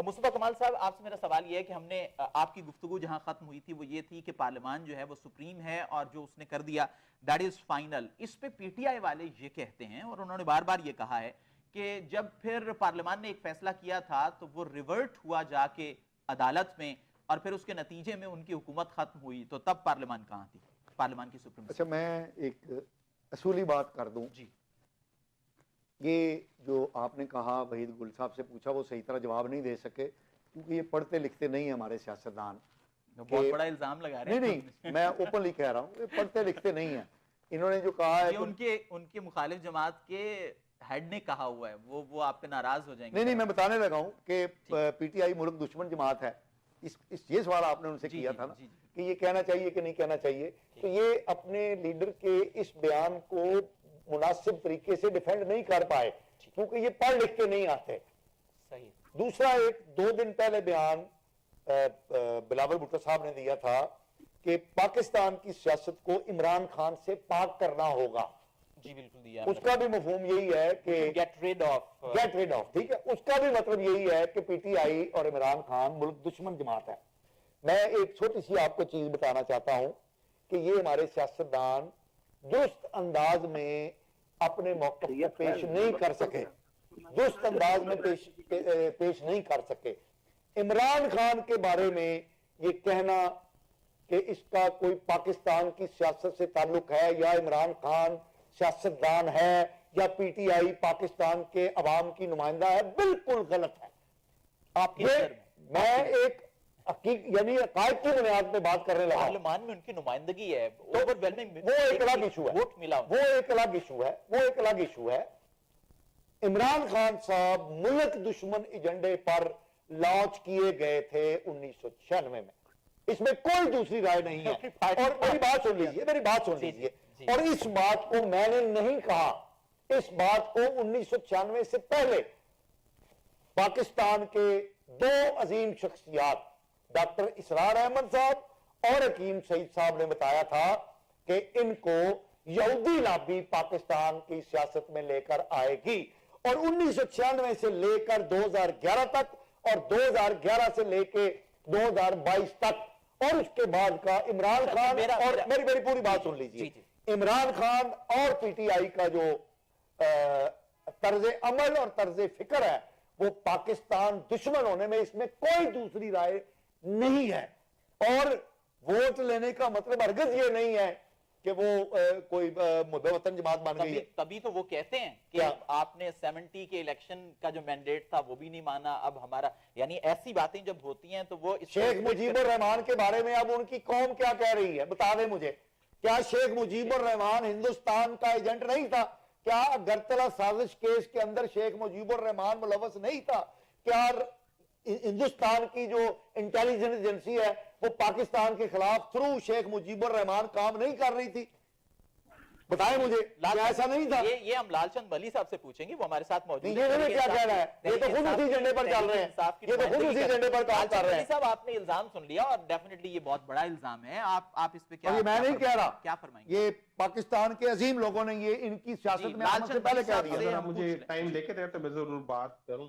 مصطفیٰ کمال صاحب، آپ سے میرا سوال یہ ہے کہ ہم نے آپ کی گفتگو جہاں ختم ہوئی تھی وہ یہ تھی کہ پارلیمان جو ہے وہ سپریم ہے اور جو اس نے کر دیا دیٹ از فائنل. اس پہ پی ٹی آئی والے یہ کہتے ہیں اور انہوں نے بار بار یہ کہا ہے کہ جب پھر پارلیمان نے ایک فیصلہ کیا تھا تو وہ ریورٹ ہوا جا کے عدالت میں اور پھر اس کے نتیجے میں ان کی حکومت ختم ہوئی. تو تب پارلیمان کہاں تھی، پارلیمان کی سپریم؟ اچھا، میں ایک اصولی بات کر دوں. جی، یہ جو آپ نے کہا وحید گل صاحب سے پوچھا، وہ صحیح طرح جواب نہیں دے سکے کیونکہ یہ پڑھتے لکھتے نہیں ہیں ہمارے سیاستدان. بہت بڑا الزام لگا رہے ہیں. نہیں، میں اوپنلی کہہ رہا ہوں، یہ پڑھتے لکھتے نہیں ہیں. انہوں نے جو کہا ہے یہ ان کے مخالف جماعت کے ہیڈ نے کہا ہوا ہے، وہ آپ پہ ناراض ہو جائیں گے. نہیں، میں بتانے لگا ہوں کہ پی ٹی آئی ملک دشمن جماعت ہے. یہ سوال آپ نے ان سے کیا تھا نا کہ یہ کہنا چاہیے کہ نہیں کہنا چاہیے. تو یہ اپنے لیڈر کے اس بیان کو مناسب طریقے سے ڈیفینڈ نہیں کر پائے کیونکہ یہ پڑھ لکھ کے نہیں آتے. صحیح. دوسرا، ایک 2 دن پہلے بیان بلاول بھٹو صاحب نے دیا تھا کہ پاکستان کی سیاست کو عمران خان سے پاک کرنا ہوگا. جی بالکل دیا. اس کا بھی مفہوم یہی ہے کہ گیٹ ریڈ آف. ٹھیک ہے، اس کا بھی مطلب یہی ہے کہ پی ٹی آئی اور عمران خان ملک دشمن جماعت ہے. میں ایک چھوٹی سی آپ کو چیز بتانا چاہتا ہوں کہ یہ ہمارے سیاستدان درست انداز میں اپنے موقف کو پیش نہیں کر سکے، درست انداز میں پیش نہیں کر سکے. عمران خان کے بارے میں یہ کہنا کہ اس کا کوئی پاکستان کی سیاست سے تعلق ہے یا عمران خان سیاستدان ہے یا پی ٹی آئی پاکستان کے عوام کی نمائندہ ہے، بالکل غلط ہے. آپ میں ایک یعنی عقائد کی بنیاد پہ بات کرنے لگا. پارلیمان میں ان کی نمائندگی ہے، وہ ایک الگ ایشو ہے. ووٹ ملا، وہ ایک الگ ایشو ہے. عمران خان صاحب ملک دشمن ایجنڈے پر لانچ کیے گئے تھے 1996 میں. اس میں کوئی دوسری رائے نہیں ہے. اور میری بات سن لیجیے. اور اس بات کو میں نے نہیں کہا، اس بات کو 1996 سے پہلے پاکستان کے 2 عظیم شخصیات ڈاکٹر اسرار احمد صاحب اور حکیم سعید صاحب نے بتایا تھا کہ ان کو یہودی لابی پاکستان کی سیاست میں لے کر آئے گی. اور 1996 سے لے کر 2011 تک اور 2011 سے لے کے 2022 تک اور اس کے بعد کا عمران خان اور میری پوری بات سن لیجیے. عمران خان اور پی ٹی آئی کا جو طرز عمل اور طرز فکر ہے وہ پاکستان دشمن ہونے میں اس میں کوئی دوسری رائے نہیں ہے. اور ووٹ لینے کا مطلب ہرگز یہ نہیں ہے کہ وہ کوئی محب وطن جماعت بن گئی ہے. تبھی تو وہ کہتے ہیں کہ آپ نے 70 کے الیکشن کا جو مینڈیٹ تھا وہ بھی نہیں مانا. اب ہمارا یعنی ایسی باتیں جب ہوتی ہیں تو وہ شیخ مجیب الرحمان کے بارے میں اب ان کی قوم کیا کہہ رہی ہے بتا دیں مجھے. کیا شیخ مجیب الرحمان ہندوستان کا ایجنٹ نہیں تھا؟ کیا گرتلا سازش کیس کے اندر شیخ مجیب الرحمان ملوث نہیں تھا؟ کیا ہندوستان کی جو انٹیلیجنس ایجنسی ہے وہ پاکستان کے خلاف تھرو شیخ مجیب الرحمان کام نہیں کر رہی تھی؟ بتائیں مجھے. ایسا نہیں تھا. یہ ہم لال چند بلی صاحب سے پوچھیں گے، وہ ہمارے ساتھ موجود ہیں. یہ کیا کہہ رہا ہے؟ یہ تو خود اسی ایجنڈے پر چل رہے ہیں. یہ تو خود اسی ایجنڈے پر کام کر رہے ہیں. صاحب آپ نے الزام سن لیا اور ڈیفینیٹلی یہ بہت بڑا الزام ہے. آپ اس پہ کیا؟ میں نہیں کہہ رہا، کیا فرمائیں گے؟ یہ پاکستان کے عظیم لوگوں نے یہ ان کی سیاست میں آنے سے پہلے کہہ دیا. مجھے ٹائم دے کے دے تو میں ضرور بات کروں.